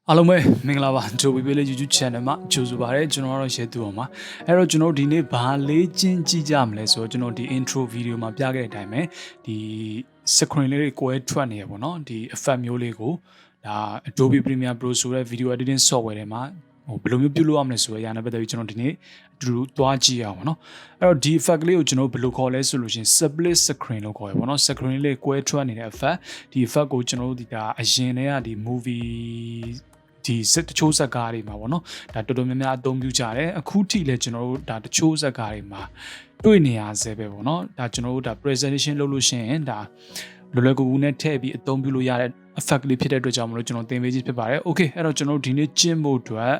အားလုံးပဲမင်္ဂလာပါ Adobe Village YouTube channel မှာကြိုဆိုပါရစေကျွန်တော်တို့ရဲသူအောင်ပါအဲ့တော့ကျွန်တော်ဒီနေ့ဘာလေးချင်းကြည့်ကြမလဲဆိုတော့ကျွန်တော်ဒီ intro video မှာပြခဲ့တဲ့အတိုင်းပဲဒီ screen လေးတွေကိုယ်ထွက်နေရပေါ့နော်ဒီ effect မျိုးလေးကိုဒါ Adobe Premiere Pro ဆိုတဲ့ video editing software တွေမှာဘယ်လိုမျိုးပြုလုပ်ရမလဲဆိုရတဲ့ပတ်သက်ပြီးကျွန်တော်ဒီနေ့အတူတူသွားကြည့်ရအောင်ပေါ့နော်အဲ့တော့ဒီ effect လေးကိုကျွန်တော်ဘယ်လိုခေါ်လဲဆိုလို့ရှိရင် split screen လို့ခေါ်ရပေါ့နော် screen လေးကိုယ်ထွက်နေတဲ့ effect ဒီ effect ကိုကျွန်တော်တို့ဒီဒါအရင်တည်းကဒီ movieဒီစက်တချို့ဇက်ကားတွေမှာပေါ့နော်ဒါတော်တော်များများအသုံးပြုကြတယ်အခုထိလည်းကျွန်တော်တို့ဒါတချို့ဇက်ကားတွေမှာတွေ့နေရဆဲပဲပေါ့နော်ဒါကျွန်တော်တို့ဒါ presentation လုပ်လို့ရှိရင်ဒါလွယ်လွယ်ကူကူနဲ့ထည့်ပြီးအသုံးပြုလို့ရတဲ့ effect လေးဖြစ်တဲ့အတွက်ကြောင့်မလို့ကျွန်တော်သင်ပေးခြင်းဖြစ်ပါတယ် okay အဲ့တော့ကျွန်တော်ဒီနေ့ကျင့်ဖို့အတွက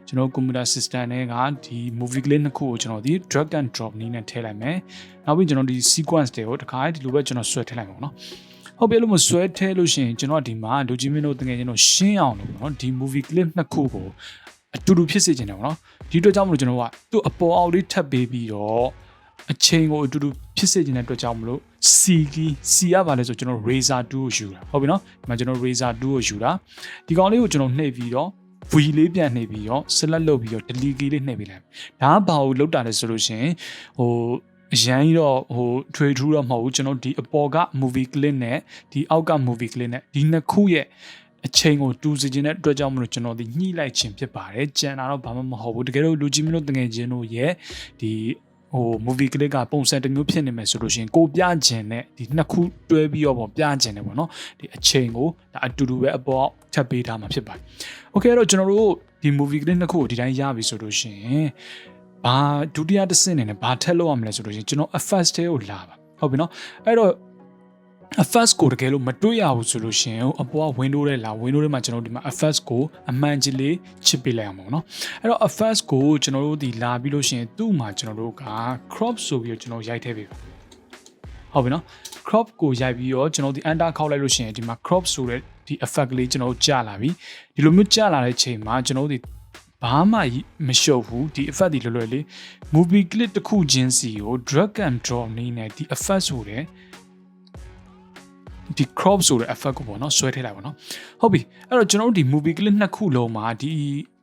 ်ကျွန်တော် computer system တွေကဒီ movie clip နှစ်ခုကိုကျွန်တော်ဒီ drag and drop နည်းနဲ့ထည့်လိုက်မယ်နောက်ပြီးကျွန်တော်ဒီ sequence တွေကိုတခါဒီလိုပဲကျွန်တော်ဆွဲထည့်လိုက်မှာပေါ့နော်ဟုတ်ပြီလို့မဆွဲထဲလို့ရှိရင်ကျွန်တော်ဒီမှာဒိုဂျီမင်းတို့တကယ်ကျွန်တော်ရှင်းအောင်လို့ပေါ့နော်ဒီ movie clip နှစ်ခုကိုအတူတူဖြစ်စေချင်တယ်ပေါ့နော်ဒီအတွက်ကြောင့်မလို့ကျွန်တော်ကသူ့အပေါ်အောက်လေးထပ်ပေးပြီးတော့အချိန်ကိုအတူတူဖြစ်စေချင်တဲ့အတွက်ကြောင့်မလို့ C ရပါလဲဆိုကျွန်တော် razor 2ကိုယူတာဟုတ်ပြီနော်ဒီမှာကျွန်တော် razor 2ကိုယူတာဒီကောင်လေးကိုကျွန်တော်နှိပ်ပြီးတော့ V လေးပြန်နှိပ်ပြီးတော့ select လုပ်ပြီးတော့ delete key လေးနှိပ်ပေးလိုက်ဒါကဘာကိုလောက်တာလဲဆိုလို့ရှိရင်အရန်ကြီးတော့ထွေထူးတော့မဟုတ်ဘူးကျွန်တော်ဒီအပေါ်က movie clip နဲ့ဒီအောက်က movie clip နဲ့ဒီနှစ်ခုရဲ့အချိန်ကိုတူစီခြင်းတဲ့အတွက်ကြောင့်မလို့ကျွန်တော်ဒီညှိလိုက်ခြင်းဖြစ်ပါတယ်ကြံတာတော့ဘာမှမဟုတ်ဘူးတကယ်လို့လူကြီးမျိုးတငယ်ချင်းတို့ရဲ့ဒီmovie clip ကပုံစံတစ်မျိုးဖြစ်နေမယ်ဆိုလို့ရှိရင်ကိုပြခြင်းနဲ့ဒီနှစ်ခုတွဲပြီးတော့ပြခြင်းနဲ့ပေါ့နော်ဒီအချိန်ကိုဒါအတူတူပဲအပေါ်ထပ်ပေးထားမှာဖြစ်ပါတယ် okay အဲ့တော့ကျွန်တော်တို့ဒီ movie clip နှစ်ခုကိုဒီတိုင်းရပြီဆိုလို့ရှိရင်ဘာဒုတိယတစ်ဆင့်နေနဲ့ဘာထက်လို့ရမလဲဆိုလို့ရှိရင်ကျွန်တော် first ထဲကိုလာပါဟုတ်ပြီနော်အဲ့တော့ first ကိုတကယ်လို့မတွေ့ရဘူးဆိုလို့ရှိရင်အပေါ်က window ထဲလာ window ထဲမှာကျွန်တော်ဒီမှာ first ကိုအမှန်ကြီးလေးချစ်ပေးလိုက်အောင်ပေါ့နော်အဲ့တော့ first ကိုကျွန်တော်တို့ဒီလာပြီးလို့ရှိရင်သူ့မှာကျွန်တော်တို့က crop ဆိုပြီးတော့ကျွန်တော်ရိုက်ထည့်ပေးပါဟုတ်ပြီနော် crop ကိုရိုက်ပြီးတော့ကျွန်တော်ဒီ enter ခောက်လိုက်လို့ရှိရင်ဒီမှာ crop ဆိုတဲ့ဒီ effect လေးကျွန်တော်ကြာလာပြီဒီလိုမျိုးကြာလာတဲ့ချိန်မှာကျွန်တော်တို့ဘာမှမရှုပ်ဘူးဒီ effect ဒီလွယ်လွယ်လေး movie clip တစ်ခုချင်းစီကို drag and drop နည်းနဲ့ဒီ effect ဆိုတဲ့ဒီ crop ဆိုတဲ့ effect ကိုပေါ့နော်ဆွဲထည့်လိုက်ပါနော်ဟုတ်ပြီအဲ့တော့ကျွန်တော်တို့ဒီ movie clip နှစ်ခုလုံးမှာဒီ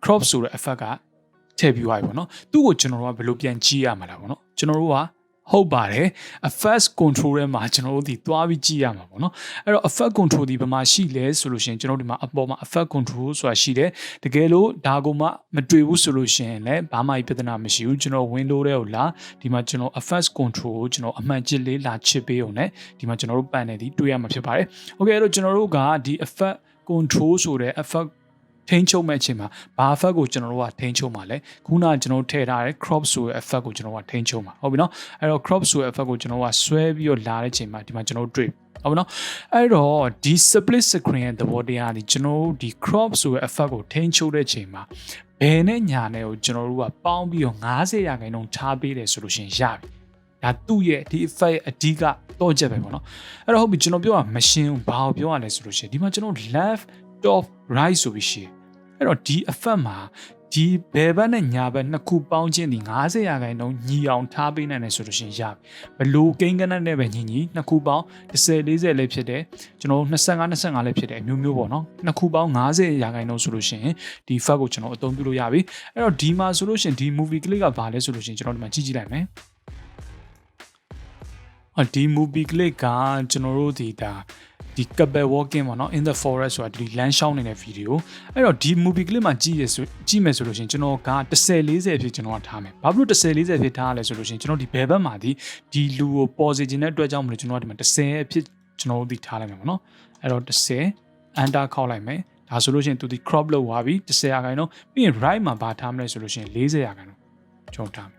crop ဆိုတဲ့ effect ကထည့်ပြီးသွားပြီပေါ့နော်သူ့ကိုကျွန်တော်တို့ကဘယ်လိုပြန်ကြည့်ရမှာလဲပေါ့နော်ကျွန်တော်တို့ကဟုတ်ပါတယ် effect control ထဲမှာကျွန်တော်တို့ဒီသွားပြီးကြည့်ရမှာပေါ့နော်အဲ့တော့ effect control ဒီဘယ်မှာရှိလဲဆိုလို့ရှိရင်ကျွန်တော်ဒီမှာအပေါ်မှာ effect control ဆိုတာရှိတယ်တကယ်လို့ဒါကိုမှမတွေ့ဘူးဆိုလို့ရှိရင်လည်းဘာမှပြဿနာမရှိဘူးကျွန်တော် window ထဲကိုလာဒီမှာကျွန်တော် effect control ကိုကျွန်တော်အမှန်ချစ်လေးလာချစ်ပေးအောင် ਨੇ ဒီမှာကျွန်တော်တို့ panel ဒီတွေ့ရမှာဖြစ်ပါတယ် okay အဲ့တော့ကျွန်တော်တို့ကဒီ effect control ဆိုတဲ့ effectထိန်းချုပ်မဲ့အချိန်မှာဘာ effect ကိုကျွန်တော်တို့ကထိန်းချုပ်မှာလဲခုနကကျွန်တော်ထည့်ထားတဲ့ crop ဆိုတဲ့ effect ကိုကျွန်တော်ကထိန်းချုပ်မှာဟုတ်ပြီနော်အဲ့တော့ crop ဆိုတဲ့ effect ကိုကျွန်တော်ကဆွဲပြီးတော့လာတဲ့အချိန်မှာဒီမှာကျွန်တော်တွေ့ဟုတ်ပြီနော်အဲ့တော့ဒီ split screen ရဲ့သဘောတရားဒီကျွန်တော်တို့ဒီ crop ဆိုတဲ့ effect ကိုထိန်းချုပ်တဲ့အချိန်မှာဘယ်နဲ့ညာနဲ့ကိုကျွန်တော်တို့ကပေါင်းပြီးတော့90%ထားပေးတယ်ဆိုလို့ရှိရင်ရပြီဒါသူ့ရဲ့ဒီ effect အဓိကတော့ချက်ပဲပေါ့နော်အဲ့တော့ဟုတ်ပြီကျွန်တော်ပြောရမရှင်းဘူးဘာကိုပြောရလဲဆိုလို့ရှိရင်ဒီမှာကျွန်တော် left top right ဆိုပြီးရှိအဲ့တော့ဒီ effect မှာဒီဘယ်ဘက်နဲ့ညာဘက်နှစ်ခုပေါင်းခြင်းဒီ90%ညီအောင်ထားပေးနိုင်တယ်ဆိုလို့ရှိရင်ရပြီဘလို့ကိန်းကနက်နဲ့ပဲညီနှစ်ခုပေါင်း10 40လည်းဖြစ်တယ်ကျွန်တော်25လည်းဖြစ်တယ်အမျိုးမျိုးပေါ့နော်နှစ်ခုပေါင်း90%ဆိုလို့ရှိရင်ဒီ effect ကိုကျွန်တော်အသုံးပြုလို့ရပြီအဲ့တော့ဒီမှာဆိုလို့ရှိရင်ဒီ movie clip ကဘာလဲဆိုလို့ရှိရင်ကျွန်တော်ဒီမှာကြည့်လိုက်မယ်ဒီ movie clip ကကျွန်တော်တို့ဒီcouple walking ပေါ့နော် in the forest ဆိုတာဒီလမ်းရှောင်းနေတဲ့ video အဲ့တော့ဒီ movie clip မှာကြည့်မယ်ဆိုလို့ရှိရင်ကျွန်တော်က10-40ဖြစ်ကျွန်တော်ကထားမယ်ဘာဖြစ်လို့10-40ဖြစ်ထားရလဲဆိုလို့ရှိရင်ကျွန်တော်ဒီဘယ်ဘက်မှာဒီလူကိုပေါ်စေခြင်းတဲ့အတွက်ကြောင့်မလို့ကျွန်တော်ဒီမှာ10ဖြစ်ကျွန်တော်တို့ထားလိုက်မယ်ပေါ့နော်အဲ့တော့10 enter ခောက်လိုက်မယ်ဒါဆိုလို့ရှိရင်သူဒီ crop လုပ်သွားပြီ10%ပြီးရင် right မှာဘာထားမလဲဆိုလို့ရှိရင်40%ကျွန်တော်ထားမယ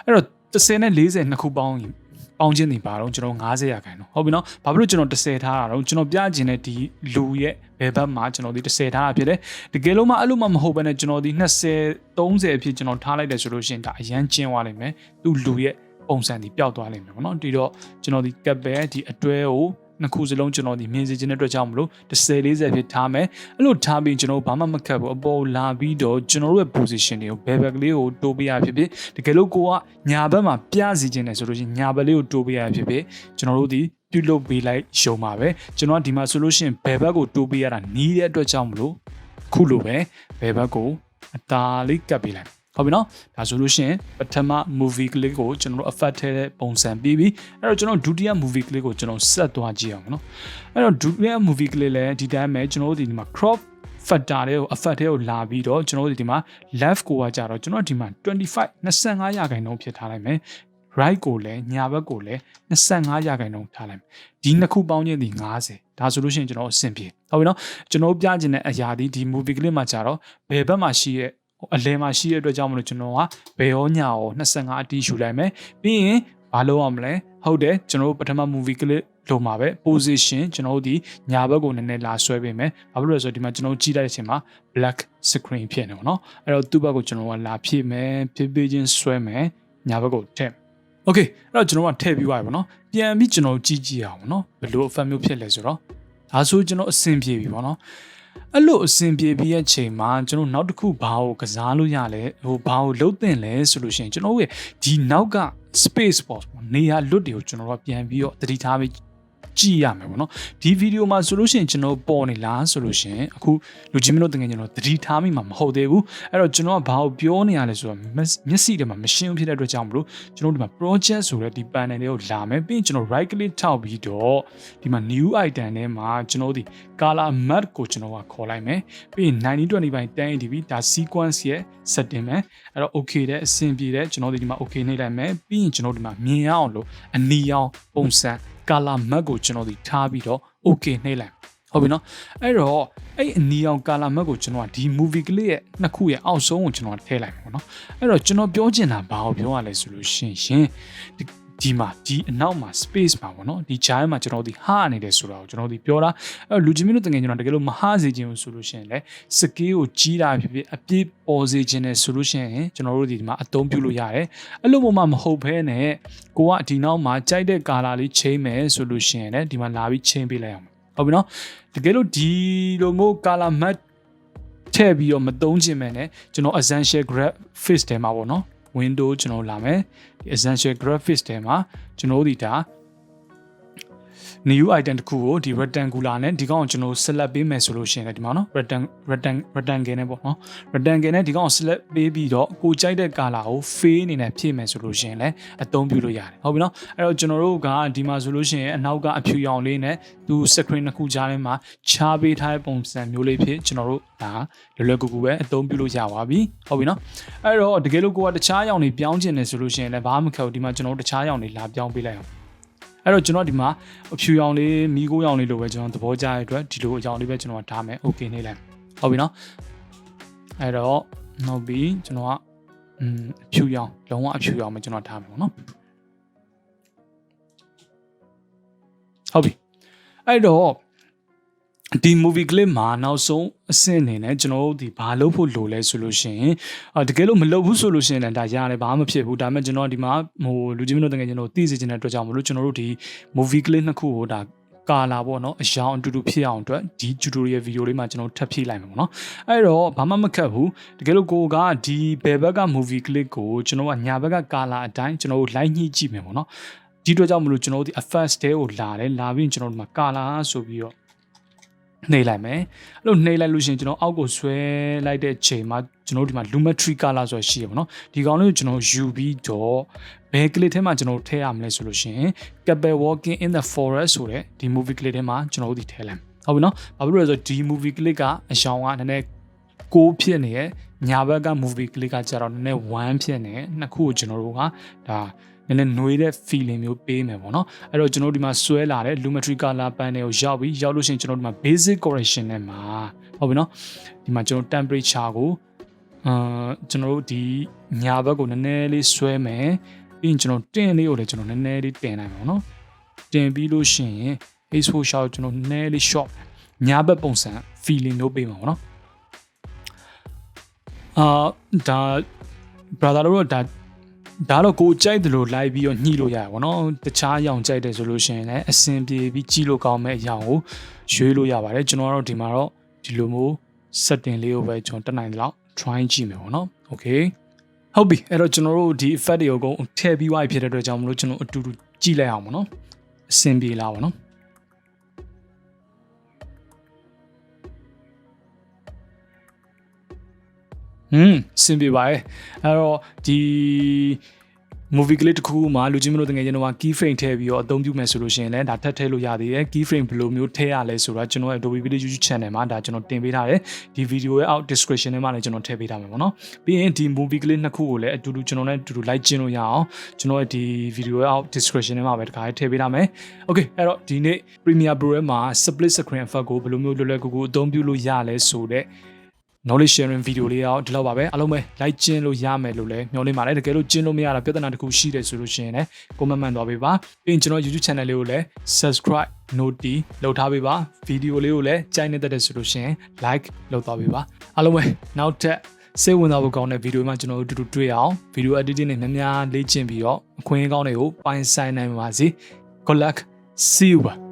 ်အဲ့တော့10နဲ့40နှစ်ခုပေါင်းခြင်းနေပါတော့ကျွန်တော်90%ဟုတ်ပြီနော်ဘာဖြစ်လို့ကျွန်တော်10ထားတာတော့ကျွန်တော်ပြချင်တဲ့ဒီလူရဲ့ဘယ်ဘက်မှာကျွန်တော်ဒီ10ထားတာဖြစ်တယ်တကယ်လို့မှအဲ့လိုမှမဟုတ်ဘဲနဲ့ကျွန်တော်ဒီ20-30အဖြစ်ကျွန်တော်ထားလိုက်တယ်ဆိုလို့ရှိရင်ဒါအရန်ကျင်းသွားလိမ့်မယ်သူလူရဲ့ပုံစံဒီပျောက်သွားလိမ့်မယ်ပေါ့နော်ဒီတော့ကျွန်တော်ဒီကပ်ပဲဒီအတွဲကို နှစ်ခုစလုံးကျွန်တော်ဒီမြင်စေခြင်းတဲ့အတွက်ကြောင့်မလို့30-40ဖြစ်ထားမယ်အဲ့လိုထားပြီးကျွန်တော်ဘာမှမခတ်ဘူးအပေါ်လာပြီးတော့ကျွန်တော်တို့ရဲ့ position တွေကိုဘယ်ဘက်ကလေးကိုတိုးပေးရဖြစ်ဖြစ်တကယ်လို့ကိုကညာဘက်မှာပြစီခြင်းတယ်ဆိုလို့ရှိရင်ညာဘက်လေးကိုတိုးပေးရဖြစ်ဖြစ်ကျွန်တော်တို့ဒီပြုလုပ်ပေးလိုက်ရှုံပါပဲကျွန်တော်ကဒီမှာဆိုလို့ရှိရင်ဘယ်ဘက်ကိုတိုးပေးရတာနီးတဲ့အတွက်ကြောင့်မလို့ခုလိုပဲဘယ်ဘက်ကိုအသာလေးကပ်ပေးလိုက်ဟုတ်ပြီနော်ဒါဆိုလို့ရှိရင်ပထမ movie ကလေးကိုကျွန်တော်တို့ effect ထဲတဲ့ပုံစံပြီးပြီအဲ့တော့ကျွန်တော်ဒုတိယ movie ကလေးကိုကျွန်တော်ဆက်သွားကြည့်အောင်နော်အဲ့တော့ဒုတိယ movie ကလေးလည်းဒီတိုင်းပဲကျွန်တော်တို့ဒီမှာ crop factor တွေကို effect တွေကိုလာပြီးတော့ကျွန်တော်တို့ဒီမှာ left ကိုကကြတော့ကျွန်တော်ဒီမှာ25ရာခိုင်နှုန်းဖြစ်ထားလိုက်မယ် right ကိုလည်းညာဘက်ကိုလည်း25ရာခိုင်နှုန်းထားလိုက်မယ်ဒီနှစ်ခုပေါင်းချင်းဒီ50ဒါဆိုလို့ရှိရင်ကျွန်တော်အဆင်ပြေဟုတ်ပြီနော်ကျွန်တော်ပြချင်တဲ့အရာဒီ movie ကလေးမှာကြတော့ဘယ်ဘက်မှာရှိရဲ့အလဲမှာရှိတဲ့အတွက်ကြောင့်မလို့ကျွန်တော်ကဘယ်ရောညာရော25အတီးယူလိုက်မယ်ပြီးရင်ဘာလုပ်ရမလဲဟုတ်တယ်ကျွန်တော်တို့ပထမ movie ကလေးလိုမှာပဲ position ကျွန်တော်တို့ဒီညာဘက်ကိုနည်းနည်းလာဆွဲပေးမယ်ဘာလို့လဲဆိုတော့ဒီမှာကျွန်တော်ကြည့်လိုက်တဲ့အချိန်မှာ black screen ဖြစ်နေပါတော့အဲ့တော့သူ့ဘက်ကိုကျွန်တော်ကလာဖြည့်မယ်ဖြည့်ပေးခြင်းဆွဲမယ်ညာဘက်ကိုထည့်โอเคအဲ့တော့ကျွန်တော်ကထည့်ပြီးသွားပြီပေါ့နော်ပြန်ပြီးကျွန်တော်ကြည့်ကြည့်အောင်နော်ဘယ်လို effect မျိုးဖြစ်လဲဆိုတော့ဒါဆိုကျွန်တော်အဆင်ပြေပြီပေါ့နော်အဲ့လိုအဆင်ပြေပြီးရဲ့ချိန်မှာကျွန်တော်နောက်တစ်ခုဘာကိုကစားလို့ရလဲဘာကိုလှုပ်တင်လဲဆိုလို့ရှိရင်ကျွန်တော်ရဲ့ဒီနောက်က space ပေါ့နေရာလွတ်တွေကိုကျွန်တော်တို့ပြန်ပြီးတော့သတိထားပြီးကြည့်ရမယ်ပေါ့နော်ဒီဗီဒီယိုမှာဆိုလို့ရှိရင်ကျွန်တော်ပေါ်နေလားဆိုလို့ရှိရင်အခုလူချင်းမလို့တကယ်ကျွန်တော်သတိထားမိမှာမဟုတ်သေးဘူးအဲ့တော့ကျွန်တော်ကဘာကိုပြောနေရလဲဆိုတော့မျက်စိထဲမှာမရှင်းဖြစ်တဲ့အတွက်ကြောင့်မလို့ကျွန်တော်ဒီမှာ project ဆိုတဲ့ဒီ panel လေးကိုလာမယ်ပြီးရင်ကျွန်တော် right click ထောက်ပြီးတော့ဒီမှာ new item ထဲမှာကျွန်တော်ဒီ color matte ကိုကျွန်တော်ကခေါ်လိုက်မယ်ပြီးရင်1920ပိုင်း1080 dp ဒါ sequence ရဲ့ setting ပဲအဲ့တော့ okay တဲ့အဆင်ပြေတဲ့ကျွန်တော်ဒီမှာ okay နှိပ်လိုက်မယ်ပြီးရင်ကျွန်တော်ဒီမှာမြင်ရအောင်လို့အနီရောင်ပုံစံcolor matte ကိုကျွန်တော်ဒီထားပြီးတော့ okay နှိပ်လိုက်ဟုတ်ပြီနော်အဲ့တော့အဲ့အနီရောင် color matte ကိုကျွန်တော်ကဒီ movie ကလေးရဲ့နှစ်ခုရဲ့အောက်ဆုံးကိုကျွန်တော်ထည့်လိုက်မယ်ပေါ့နော်အဲ့တော့ကျွန်တော်ပြောချင်တာဘာကိုပြောရလဲဆိုလို့ရှင်ဒီမှာဒီအနောက်မှာ space မှာပေါ့နော်ဒီဂျိုင်းမှာကျွန်တော်ဒီဟာနေတယ်ဆိုတာကိုကျွန်တော်ဒီပြောတာအဲ့လူချင်းမျိုးတို့တကယ်ကျွန်တော်တကယ်လို့မဟာစေခြင်းလို့ဆိုလို့ရှိရင်လေ scale ကိုကြီးတာဖြစ်ဖြစ်အပြည့်ပေါ်စေခြင်းနဲ့ဆိုလို့ရှိရင်ကျွန်တော်တို့ဒီမှာအသုံးပြုလို့ရတယ်အဲ့လိုမှမဟုတ်ဘဲနဲ့ကိုကဒီနောက်မှာကြိုက်တဲ့ color လေးချိန်မယ်ဆိုလို့ရှိရင်လည်းဒီမှာလာပြီးချိန်ပေးလိုက်အောင်ဟုတ်ပြီနော်တကယ်လို့ဒီလိုမျိုး color matte ထည့်ပြီးတော့မသုံးချင်မယ်နဲ့ကျွန်တော် essential graphics ထဲမှာပေါ့နော်window ကျွန်တော်လာမယ်ဒီ essential graphics ထဲမှာကျွန်တော်ဒီဒါ new item တခုကိုဒီ rectangular နဲ့ဒီကောင်ကိုကျွန်တော် select ပေးမယ်ဆိုလို့ရှိရင်လည်းဒီမှာနော် rectangle နဲ့ပေါ့နော် rectangle နဲ့ဒီကောင်ကို select ပေးပြီးတော့ကိုကြိုက်တဲ့ color ကို fade အနေနဲ့ဖြည့်မယ်ဆိုလို့ရှိရင်လည်းအသုံးပြုလို့ရတယ်ဟုတ်ပြီနော်အဲ့တော့ကျွန်တော်တို့ကဒီမှာဆိုလို့ရှိရင်အနောက်ကအဖြူရောင်လေးနဲ့သူ screen တစ်ခုကြားထဲမှာချားပေးထားတဲ့ပုံစံမျိုးလေးဖြစ်ကျွန်တော်တို့ဒါလွယ်ကူကူပဲအသုံးပြုလို့ရပါပြီဟုတ်ပြီနော်အဲ့တော့တကယ်လို့ကိုကတခြားရောင်တွေပြောင်းချင်တယ်ဆိုလို့ရှိရင်လည်းဘာမှမခက်ဘူးဒီမှာကျွန်တော်တို့တခြားရောင်တွေလာပြောင်းပေးလိုက်အောင်အဲ့တော့ကျွန်တော်ဒီမှာအဖြူရောင်လေးမီးခိုးရောင်လေးလိုပဲကျွန်တော်သဘောကျတဲ့အတွက်ဒီလိုအရောင်လေးပဲကျွန်တော်ထားမယ်โอเคနေလိုက်ဟုတ်ပြီနော်အဲ့တော့နောက်ပြီးကျွန်တော်ကအဖြူရောင်လုံးဝအဖြူရောင်ပဲကျွန်တော်ထားမယ်ပေါ့နော်ဟုတ်ပြီအဲ့တော့ဒီ movie clip မှာနောက်ဆုံးအဆင့်အနေနဲ့ကျွန်တော်တို့ဒီဘာလုပ်ဖို့လိုလဲဆိုလို့ရှိရင်တကယ်လို့မလုပ်ဘူးဆိုလို့ရှိရင်လည်းဒါရတယ်ဘာမှမဖြစ်ဘူးဒါပေမဲ့ကျွန်တော်ဒီမှာလူချင်းမျိုးတို့တကယ်ကျွန်တော်သိစေချင်တဲ့အတွက်ကြောင့်မလို့ကျွန်တော်တို့ဒီ movie clip နှစ်ခုကိုဒါကာလာပေါ့နော်အရောင်အတူတူဖြစ်အောင်အတွက်ဒီ tutorial video လေးမှာကျွန်တော်ထပ်ဖြည့်လိုက်မယ်ပေါ့နော်အဲ့တော့ဘာမှမခက်ဘူးတကယ်လို့ကိုကဒီဘယ်ဘက်က movie clip ကိုကျွန်တော်ကညာဘက်ကကာလာအတိုင်းကျွန်တော်တို့လိုက်ညှိကြည့်မယ်ပေါ့နော်ဒီအတွက်ကြောင့်မလို့ကျွန်တော်တို့ဒီ effect တွေကိုလာပြီးကျွန်တော်တို့မှာကာလာဆိုပြီးတော့နှိပ်လိုက်မယ်အဲ့လိုနှိပ်လိုက်လို့ရှိရင်ကျွန်တော်အောက်ကိုဆွဲလိုက်တဲ့ချိန်မှာကျွန်တော်ဒီမှာ Luminar color ဆိုတာရှိရပါတော့ဒီကောင်လေးကိုကျွန်တော်ယူပြီးတော့ဘယ် clip ထဲမှာကျွန်တော်ထည့်ရမလဲဆိုလို့ရှိရင် Couple Walking in the Forest ဆိုတဲ့ဒီ movie clip ထဲမှာကျွန်တော်တို့ဒီထည့်လိုက်ဟုတ်ပြီနော်ဘာဖြစ်လို့လဲဆိုတော့ဒီ movie clip ကအရောင်ကနည်းနည်းကိုးဖြစ်နေရဲ့ညာဘက်က movie clip ကကျတော့နည်းနည်း1ဖြစ်နေနှစ်ခုကိုကျွန်တော်တို့ကဒါနည်းနည်းနှွေးတဲ့ feeling မျိုးပေးမယ်ပေါ့နော်အဲ့တော့ကျွန်တော်ဒီမှာဆွဲလာတဲ့ Luminar color panel ကိုရောက်လို့ရှိရင်ကျွန်တော်ဒီမှာ basic correction နဲ့မှာဟုတ်ပြီနော်ဒီမှာကျွန်တော် temperature ကိုကျွန်တော်တို့ဒီညာဘက်ကိုနည်းနည်းလေးဆွဲမယ်ပြီးရင်ကျွန်တော်တင်လေးကိုလည်းကျွန်တော်နည်းနည်းလေးတင်နိုင်ပါတော့တင်ပြီးလို့ရှိရင် exposure ကိုကျွန်တော်နည်းနည်းလေး short ညာဘက်ပုံစံ feeling မျိုးပေးမှာပေါ့နော်ဒါ brother တို့ဒါ ဒါတော့ကိုကြိုက်တယ်လို့လိုက်ပြီးတော့ညှိလို့ရတယ်ပေါ့နော်တခြားအရောင်ကြိုက်တယ်ဆိုလို့ရှိရင်လည်းအဆင်ပြေပြီးကြည့်လို့ကောင်းမဲ့အရောင်ကိုရွေးလို့ရပါတယ်ကျွန်တော်ကတော့ဒီမှာတော့ဒီလိုမျိုး setting လေးကိုပဲကျွန်တော်တက်နိုင်တယ်လို့ try ကြည့်မယ်ပေါ့နော် okay ဟုတ်ပြီအဲ့တော့ကျွန်တော်တို့ဒီ effect တွေကိုအကုန်ထည့်ပြီးွားဖြစ်တဲ့အတွက်ကြောင့်မလို့ကျွန်တော်အတူတူကြည့်လိုက်အောင်ပေါ့နော်အဆင်ပြေလားပေါ့နော်အဆင်ပြေပါရဲ့အဲ့တော့ဒီ movie ကလေးတစ်ခုမှာလူချင်းမလို့တကယ်ကျွန်တော်က key frame ထည့်ပြီးတော့အသုံးပြုမယ်ဆိုလို့ရှိရင်လည်းဒါထပ်ထည့်လို့ရသေးတယ် key frame ဘယ်လိုမျိုးထည့်ရလဲဆိုတော့ကျွန်တော်ရဲ့ Adobe Village YouTube channel မှာဒါကျွန်တော်တင်ပေးထားတယ်ဒီ video ရဲ့အောက် description ထဲမှာလည်းကျွန်တော်ထည့်ပေးထားမယ်ပေါ့နော်ပြီးရင်ဒီ movie ကလေးနှစ်ခုကိုလည်းအတူတူကျွန်တော်နဲ့အတူတူ like ကျင်းလို့ရအောင်ကျွန်တော်ရဲ့ဒီ video ရဲ့အောက် description ထဲမှာပဲတခါထည့်ပေးထားမယ် okay အဲ့တော့ဒီနေ့ Premiere Pro မှာ split screen effect ကိုဘယ်လိုမျိုးလွယ်လွယ်ကူကူအသုံးပြုလို့ရလဲဆိုတဲ့knowledge sharing video လေးအောင်ဒီလောက်ပါပဲအားလုံးပဲ like ကျင်းလို့ရမယ်လို့လည်းမျှော်လင့်ပါတယ်တကယ်လို့ကျင်းလို့မရတာပြဿနာတစ်ခုရှိတယ်ဆိုလို့ရှိရင်လည်း comment မှန်သွားပေးပါပြီးရင်ကျွန်တော် YouTube channel လေးကိုလည်း subscribe noti လုပ်ထားပေးပါ video လေးကိုလည်းကြိုက်နေတဲ့ဆိုလို့ရှိရင် like လုပ်သွားပေးပါအားလုံးပဲနောက်ထပ်စိတ်ဝင်စားဖို့ကောင်းတဲ့ video မှာကျွန်တော်တို့တူတူတွေ့အောင် video editing နဲ့များများလေ့ကျင့်ပြီးတော့အခွင့်အရေးကောင်းတွေကိုပိုင်ဆိုင်နိုင်ပါစေ good luck see you